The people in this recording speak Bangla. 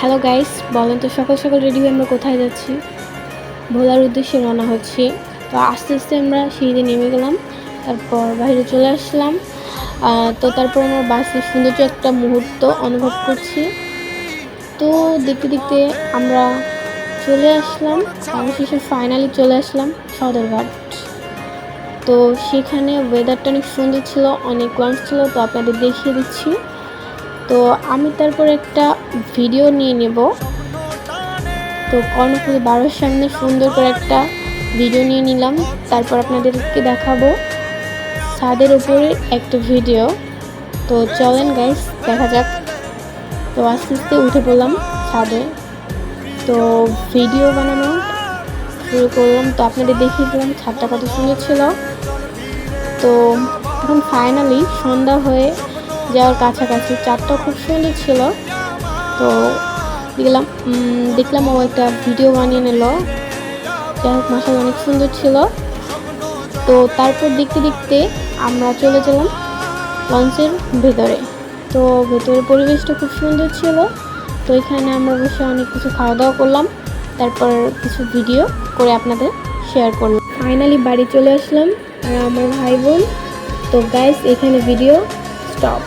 হ্যালো গাইস, বলেন তো সকাল সকাল রেডি হয়ে আমরা কোথায় যাচ্ছি? ভোলার উদ্দেশ্যে রওনা হচ্ছি। তো আস্তে আস্তে আমরা সিঁড়িতে নেমে গেলাম, তারপর বাইরে চলে আসলাম। তো তারপর আমরা বাসে সৌন্দর্য একটা মুহূর্ত অনুভব করছি। তো দেখতে দেখতে আমরা চলে আসলাম, অবশেষে ফাইনালি চলে আসলাম সদরঘাট। তো সেখানে ওয়েদারটা অনেক সুন্দর ছিল, অনেক লঞ্চ ছিল, তো আপনাদের দেখিয়ে দিচ্ছি। তো আমি তারপর একটা ভিডিও নিয়ে নেব। তো কর্ণফুলী বারোর সামনে সুন্দর করে একটা ভিডিও নিয়ে নিলাম, তারপর আপনাদেরকে দেখাবো ছাদের উপরে একটা ভিডিও। তো চলেন গাইস, দেখা যাক। তো আস্তে আস্তে উঠে পড়লাম ছাদে, তো ভিডিও বানানো শুরু করলাম। তো আপনাদের দেখিয়ে দিলাম ছাদটা কত সুন্দর ছিল। তো এখন ফাইনালি সন্ধ্যা হয়ে যাওয়ার কাছাকাছি, চাঁদটা খুব সুন্দর ছিল। তো দেখলাম ও একটা ভিডিও বানিয়ে নিল। যাই হোক, মাশাআল্লাহ অনেক সুন্দর ছিল। তো তারপর দেখতে দেখতে আমরা চলে গেলাম লঞ্চের ভেতরে। তো ভেতরের পরিবেশটা খুব সুন্দর ছিল। তো এখানে আমরা বসে অনেক কিছু খাওয়া দাওয়া করলাম, তারপর কিছু ভিডিও করে আপনাদের শেয়ার করলাম। ফাইনালি বাড়ি চলে আসলাম আর আমার ভাই বোন। তো গাইস, এখানে ভিডিও স্টপ।